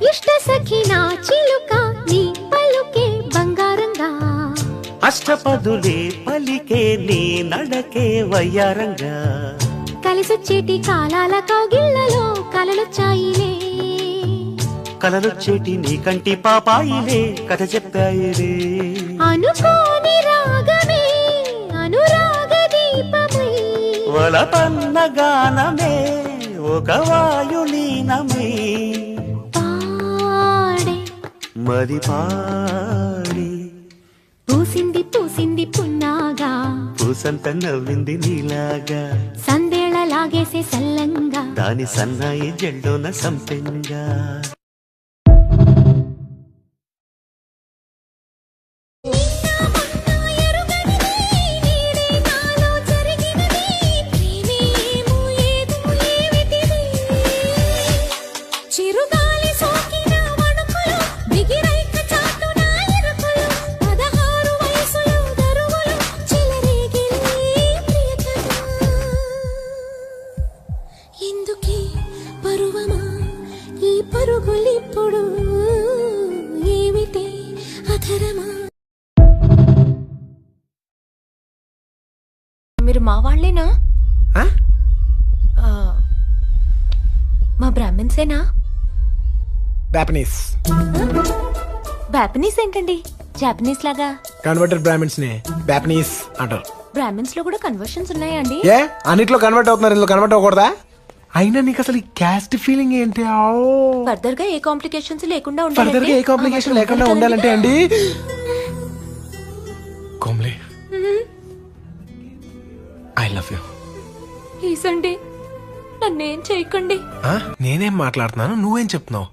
ఇష్ట సఖి నా చిలుక నీ పలుకే బంగారంగా అష్టపదులే పలికే నీ నడకే వయ్యారంగా కలిసొచ్చేటి కాలాల కౌగిళ్లలో కలలొచ్చాయిలే కలలొచ్చేటి నీ కంటి పాపాయిలే కథ చెప్పాయిలే అనుకోని రాగమే అనురాగ దీపమై వలపన్న గానమే ఒక వాయులీనమే పాడే మది పాడి పూసింది పూసింది పున్నాగా పూసంత నవ్వింది నీలాగా సందేళ లాగేసే సల్లంగా దాని సన్నాయి జెండోన సంపెంగా పరుగులిప్పుడు ఏమిటి అధరమా మీరు మా వాళ్ళేనా మా బ్రాహ్మిన్సేనా జాపనీస్ బ్యాపనీస్ ఏంటండి జాపనీస్ లాగా కన్వర్టెడ్ బ్రాహ్మిన్స్ ని జాపనీస్ అంటారు. బ్రాహ్మిన్స్ లో కూడా కన్వర్షన్స్ ఉన్నాయా అండి ఏ అన్నిట్లో కన్వర్ట్ అవుతున్నారు, ఇందులో కన్వర్ట్ అవ్వకూడదా? అయినా నీకు అసలు ఈ క్యాస్ట్ ఫీలింగ్ ఏంటి? ఫర్దర్ గా ఏ కాంప్లికేషన్స్ లేకుండా ఫర్దర్ గా ఏ కాంప్లికేషన్ లేకుండా ఉండాలంటే అండి Komli I love you. Please అండి నన్నేం చేయకండి. నేనేం మాట్లాడుతున్నాను, నువ్వేం చెప్తున్నావు?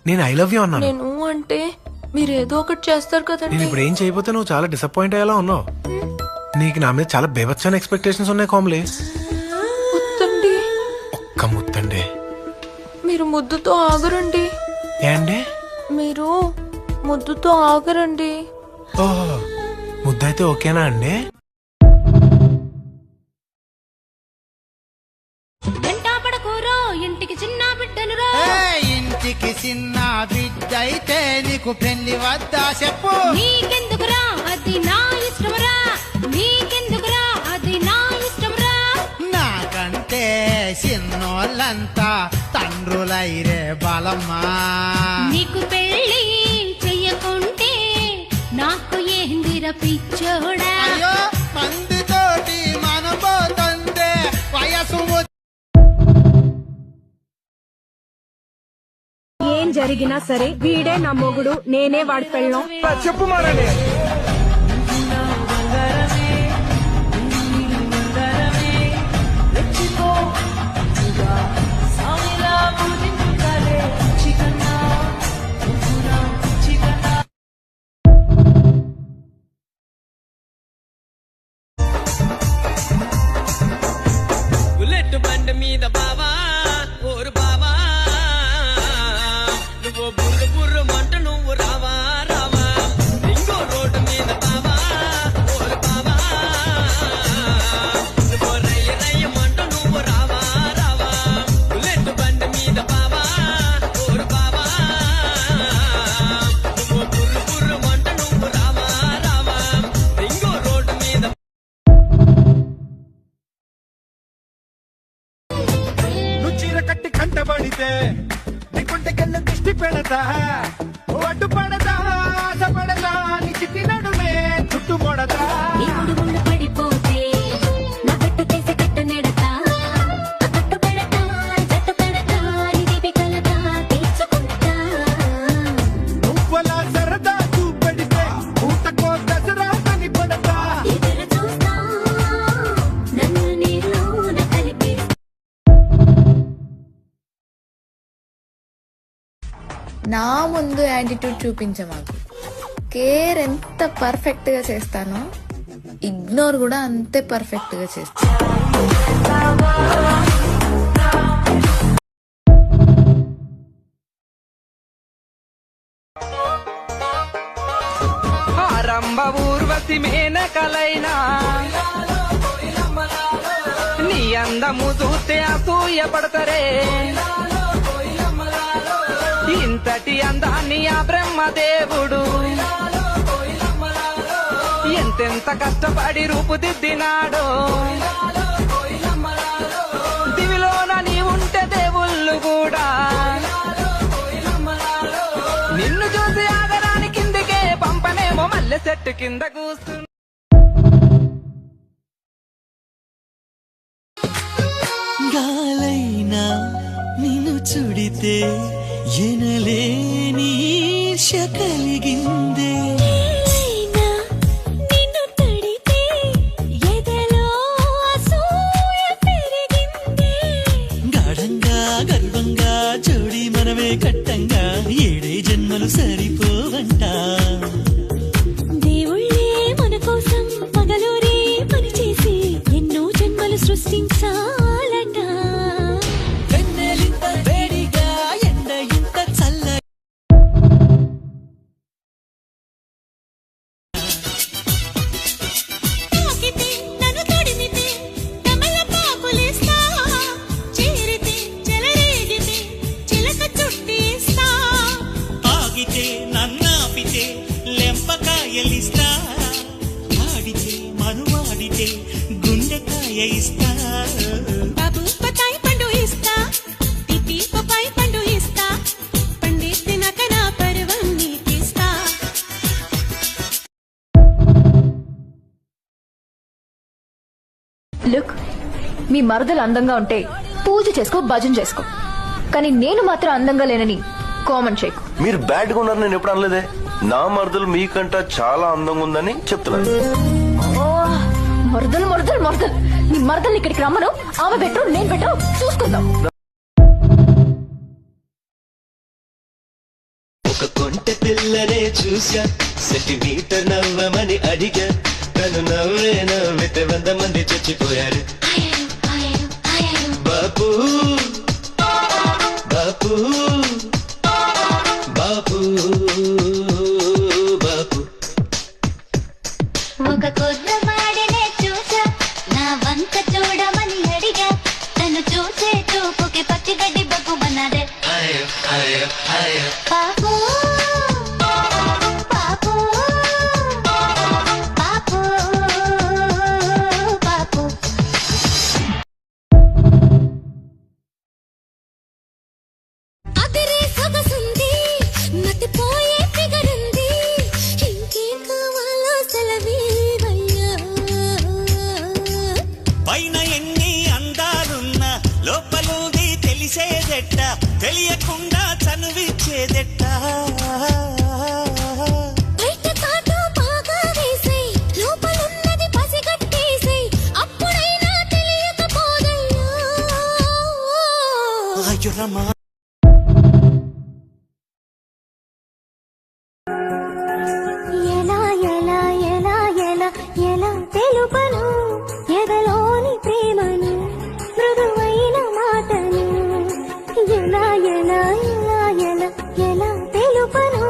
నేను ఐ లవ్ యూ అన్నాను. నేను అంటే మీరు ఏదో ఒకటి చేస్తారు కదండి. నేను ఇప్పుడు ఏం చేయబోతే నువ్వు చాలా డిసప్పాయింట్ అయ్యేలా ఉన్నావు. నీకు నా మీద చాలా బేబచ్చని ఎక్స్పెక్టేషన్స్ ఉన్నాయి కోమ్లీ. ముత్తండి ఒక్క ముత్తండి. మీరు ముద్దుతో ఆగరండి. ఏండి మీరు ముద్దుతో ఆగరండి. ఓహో ముద్దయితే ఓకేనా అండి? ఇంటికి చిన్న బిడ్డను ఇంటికి చిన్న బిడ్డ అయితే నీకు పెళ్లి వద్దా చెప్పు. నీకెందుకురా అది నా ఇష్టమరా, నీకెందుకురా అది నా ఇష్టమరా. నాకంటే చిన్నోళ్ళంతా తండ్రులైరే బలమ్మా. నీకు పెళ్లి చెయ్యకుంటే నాకు ఏందిర పిచ్చోడా. అయ్యో మందితోటి మనపోతుంటే వయసు ఏం జరిగినా సరే వీడే నా మొగుడు, నేనే వాడి పెళ్ళం. చెప్పు మారండి. బుల్లెట్ బండి మీద బావా ఓరు బావా, నువ్వు బుర్రు బుర్రు మంట నువ్వు రావా రావా. ఇంకో రోడ్డు మీద బావా ఓరు బావా, నువ్వు రయ్య రయ్య మంట నువ్వు రావా రావా. బుల్లెట్ బండి మీద బావా ఓరు బావా, నువ్వు బుర్రు బుర్రు మంట నువ్వు రావా రావా. ఇంకో రోడ్డు మీద చీర కట్టి కంటబడితే నీకుంటకెళ్ళ దిష్టి పెడతా, అడ్డు పడతా ఆశ పడతా, నీ చిట్టి నడుమే చుట్టు మొడతా. పడిపోతే నా కట్టు చేసి కట్టు నెడతా, కట్టు పెడతా జట్టు పెడతా, ఇది కలదా తీర్చుకుంటా. నువ్వలా సరదా చూపెడితే ఊటకో దసరా కని పడతా. ఎదురు చూస్తా నన్ను నీలోన కలిపి. నా ముందు యాటిట్యూడ్ చూపించమాకు. కేర్ ఎంత పర్ఫెక్ట్ గా చేస్తానో ఇగ్నోర్ కూడా అంతే పర్ఫెక్ట్ గా చేస్తాను. ఆరంభ ఊర్వశి మేనకలైనా నీ అందము చూస్తే అసూయ పడతరే. ఇంతటి అందాన్ని ఆ బ్రహ్మదేవుడు ఎంతెంత కష్టపడి రూపుదిద్దినాడో. దివిలోన నీ ఉంటే దేవుళ్ళు కూడా నిన్ను చూసి ఆగరాని కిందికే పంపనేమో మల్లె చెట్టు కింద కూర్చుని. గాలైనా నిన్ను చుడితే ఎనలేని ఈర్ష్య కలిగిందే. నిన్ను తడితే ఎదలో అసూయ పెరిగిందే. గాఢంగా గర్వంగా జోడి మనమే కట్టంగా 7 జన్మలు సరిపోవంట. దేవుళ్ళే మన కోసం పగలూరే పనిచేసి ఎన్నో జన్మలు సృష్టించాలట. వెన్నెలింత వేడిగా ఎండ ఇంత చల్ల. తాకితే నన్ను తడిమితే తమలపాకులేస్తా. చేరితే చెలరేగితే చిలక చుట్టేస్తా. ఆగితే నన్నాపితే లెంపకాయలిస్తా. ఆడితే మనువాడితే గుండెకాయ ఇస్తా. బాబు బత్తాయి పండు ఇస్తా. పిపి పపాయి పండు ఇస్తా. పండేసినాక నా పర్వం నీకిస్తా. లుక్, మీ మరదలు అందంగా ఉంటే పూజ చేసుకో, భజన చేసుకో, కానీ నేను మాత్రం అందంగా లేనని కామెంట్ చేయకు. మీరు బ్యాడ్ గా ఉన్నారు నేను ఎప్పుడు అనలేదే. నా మరదలు మీకంట చాలా అందంగా ఉందని చెప్తున్నాను. ఓ, మరదలు మరదలు మరదలు, నీ మరదల్ని ఇక్కడికి రమ్మను. ఆమె బెటర్, నేను బెటర్, చూసుకుందాం. ఒక కొంటె పిల్లనే చూసా, సెంటీమీటర్ నవ్వమని అడిగా. తను నవ్వే నవ్వితే 100 మంది చచ్చిపోయారు. బాపు బాపు బాపు బాపు. ఒక కుర్రవాడినే చూసా, నా వంక చూడమని అడిగా. తను చూసే చూపుకి పచ్చిగడ్డి బగ్గుమన్నదే. పాపు పాపు పాపు పాపు. అదిరే సొగసుంది, మతిపోయే ఫిగరుంది. ఇంకేం కావాలో సెలవీవయ్యా. పైన ఎన్ని అందాలున్నా లోపలుంది తెలిసేదెట్ట, తెలియకుండా చనువిచ్చేదెట్ట. బయట తాటు బాగా వేసేయ్, లోపలున్నది పసిగట్టేసేయ్. అప్పుడైనా తెలియకపోదయ్యా. అయ్యో రమా. ఎలా ఎలా ఎలా ఎలా ఎలా తెలుపను ఎదలోని ప్రేమను, మృదువైన మాటను. ఎలా ఎలా ఎలా ఎలా ఎలా తెలుపను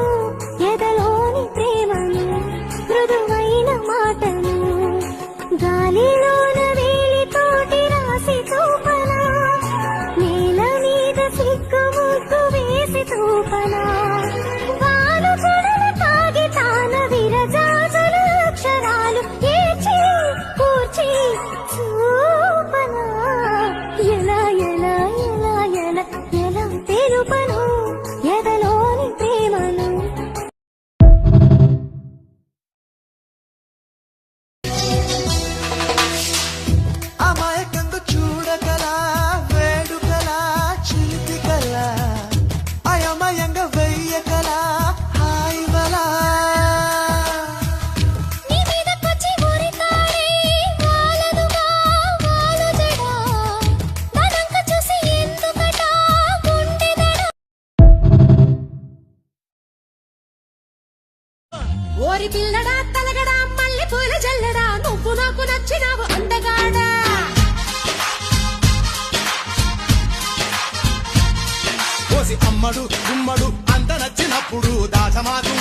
ఎదలోని ప్రేమను, మృదువైన మాటను. గాలిలోన వేలితోటి రాసి చూపనా, నేల మీద సిగ్గు ముగ్గు వేసి చూపనా. వాలు కొడల తాగి తాన విరజాజులు అక్షరాలు ఏచి కూర్చి చూపనా. ఎలా ఎలా ఎలా ఎలా ఎలా తెలుపను ఎదలోని ప్రేమను. అమాయకంగా చూడగలా, వేడుకలా, చిలిపికలా, అయమయంగా వెయ్యకలా, హాయివలా. నీ మీదకొచ్చి ఊరికాడే వాలనుగా వాలు జడా. తనంక చూసి ఎందుకట గుండెదడ. ఓరి పిల్లడా తలగడా మల్లె పూల జల్లడా, నువ్వు నాకు నచ్చినావు అందగాడా. కోసి అమ్మడు గుమ్మడు అంత నచ్చినప్పుడు దాచమాకు